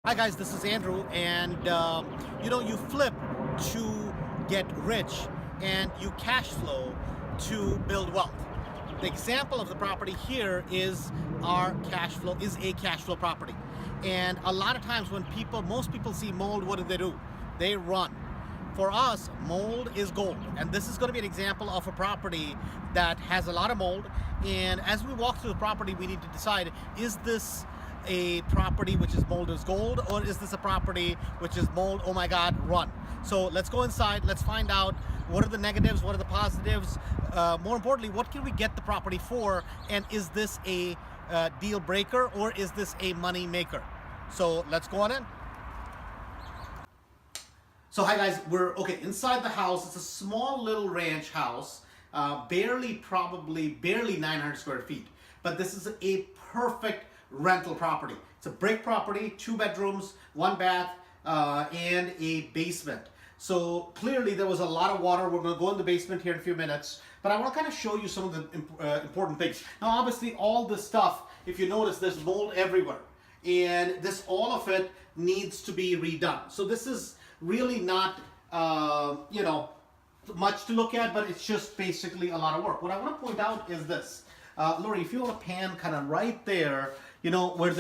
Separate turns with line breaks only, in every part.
Hi guys, this is Andrew, and you flip to get rich and you cash flow to build wealth. The example of the property here is a cash flow property. And a lot of times when most people see mold, what do? They run. For us, mold is gold. And this is going to be an example of a property that has a lot of mold. And as we walk through the property, we need to decide, is this a property which is mold as gold, or is this a property which is mold, oh my god, run? So let's go inside, let's find out what are the negatives, what are the positives, more importantly, what can we get the property for, and is this a deal breaker or is this a money maker? So let's go on in. So hi guys, we're inside the house. It's a small little ranch house, barely 900 square feet, but this is a perfect rental property. It's a brick property, 2 bedrooms, 1 bath, and a basement. So clearly there was a lot of water. We're going to go in the basement here in a few minutes, but I want to kind of show you some of the important things. Now obviously all this stuff, if you notice, there's mold everywhere, and all of it needs to be redone. So this is really not much to look at, but it's just basically a lot of work. What I want to point out is this. Lori, if you want to pan kind of right there, where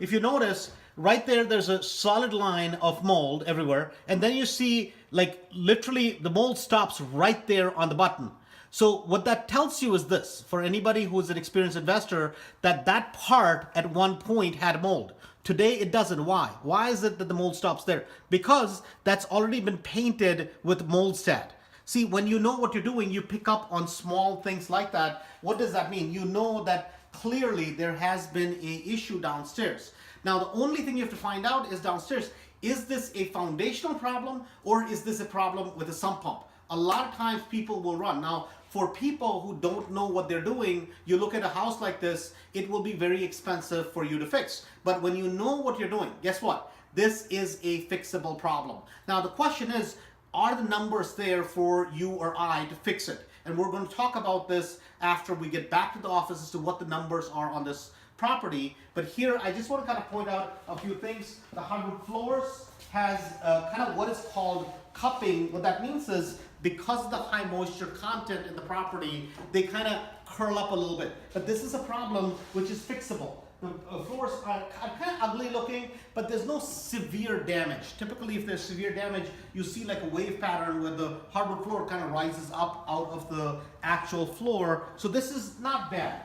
if you notice, right there, there's a solid line of mold everywhere. And then you see, like, literally the mold stops right there on the button. So what that tells you is this, for anybody who's an experienced investor, that part at one point had mold. Today it doesn't. Why? Why is it that the mold stops there? Because that's already been painted with mold stat. See, when you know what you're doing, you pick up on small things like that. What does that mean? You know that clearly there has been an issue downstairs. Now, the only thing you have to find out is downstairs, is this a foundational problem or is this a problem with the sump pump? A lot of times people will run. Now, for people who don't know what they're doing, you look at a house like this, it will be very expensive for you to fix. But when you know what you're doing, guess what? This is a fixable problem. Now, the question is, are the numbers there for you or I to fix it? And we're going to talk about this after we get back to the office as to what the numbers are on this property. But here, I just want to kind of point out a few things. The hardwood floors has kind of what is called cupping. What that means is, because of the high moisture content in the property, they kind of curl up a little bit. But this is a problem which is fixable. The floors are kind of ugly looking, but there's no severe damage. Typically, if there's severe damage, you see like a wave pattern where the hardwood floor kind of rises up out of the actual floor. So this is not bad.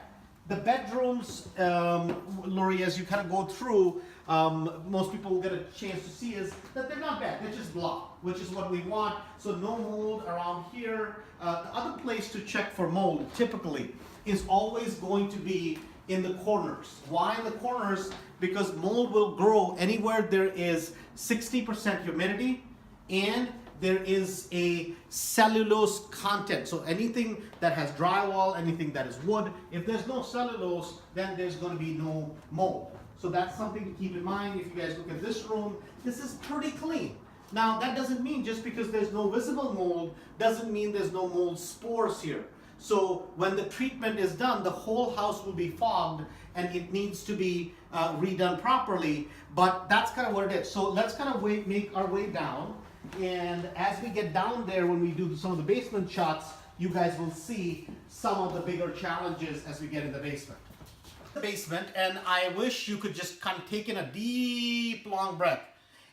The bedrooms, Lori, as you kind of go through, most people will get a chance to see is that they're not bad. They're just block, which is what we want. So no mold around here. The other place to check for mold typically is always going to be in the corners. Why in the corners? Because mold will grow anywhere there is 60% humidity and there is a cellulose content. So anything that has drywall, anything that is wood, if there's no cellulose, then there's going to be no mold. So that's something to keep in mind. If you guys look at this room, this is pretty clean. Now that doesn't mean just because there's no visible mold, doesn't mean there's no mold spores here. So when the treatment is done, the whole house will be fogged and it needs to be redone properly. But that's kind of what it is. So let's kind of make our way down. And as we get down there, when we do some of the basement shots, you guys will see some of the bigger challenges as we get in the basement. And I wish you could just kind of take in a deep, long breath.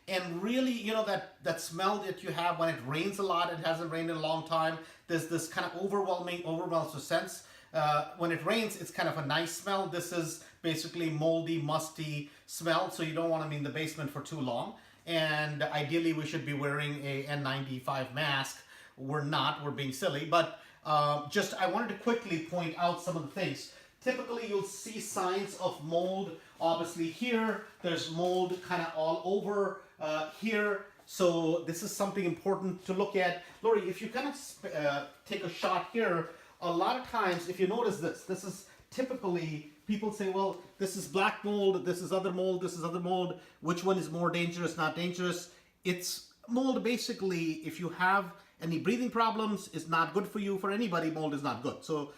And really, that smell that you have when it rains a lot, it hasn't rained in a long time, there's this kind of overwhelming sense. When it rains, it's kind of a nice smell. This is basically moldy, musty smell, so you don't want to be in the basement for too long. And ideally, we should be wearing a N95 mask. We're not, we're being silly, but I wanted to quickly point out some of the things. Typically, you'll see signs of mold. Obviously here, there's mold kind of all over here. So this is something important to look at. Lori, if you kind of take a shot here, a lot of times, if you notice this is typically, people say, well, this is black mold, this is other mold, this is other mold. Which one is more dangerous, not dangerous? It's mold basically, if you have any breathing problems, is not good for you. For anybody, mold is not good. So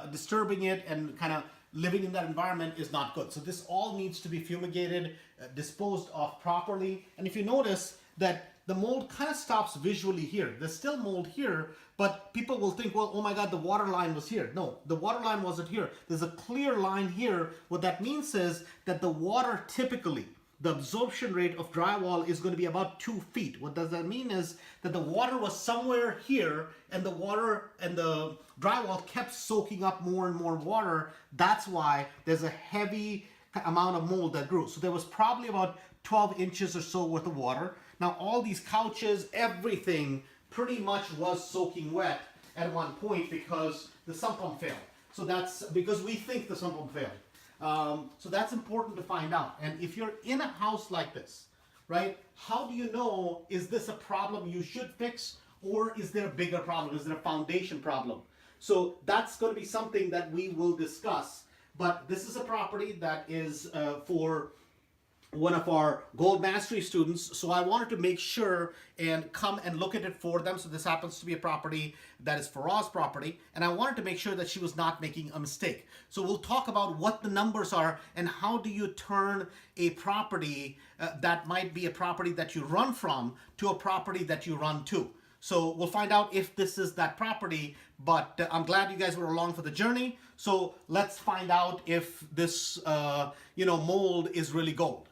disturbing it and kind of living in that environment is not good. So this all needs to be fumigated, disposed of properly. And if you notice that the mold kind of stops visually here. There's still mold here, but people will think, well, oh my God, the water line was here. No, the water line wasn't here. There's a clear line here. What that means is that the water typically, the absorption rate of drywall is going to be about 2 feet. What does that mean is that the water was somewhere here and the water and the drywall kept soaking up more and more water. That's why there's a heavy amount of mold that grew. So there was probably about 12 inches or so worth of water. Now all these couches, everything pretty much was soaking wet at one point because the sump pump failed. So that's because we think the sump pump failed. So that's important to find out. And if you're in a house like this, right, how do you know, is this a problem you should fix, or is there a bigger problem? Is there a foundation problem? So that's going to be something that we will discuss. But this is a property that is for one of our Gold Mastery students, so I wanted to make sure and come and look at it for them. So this happens to be a property that is Faraz's property, and I wanted to make sure that she was not making a mistake. So we'll talk about what the numbers are and how do you turn a property that might be a property that you run from to a property that you run to. So we'll find out if this is that property, but I'm glad you guys were along for the journey. So let's find out if this, mold is really gold.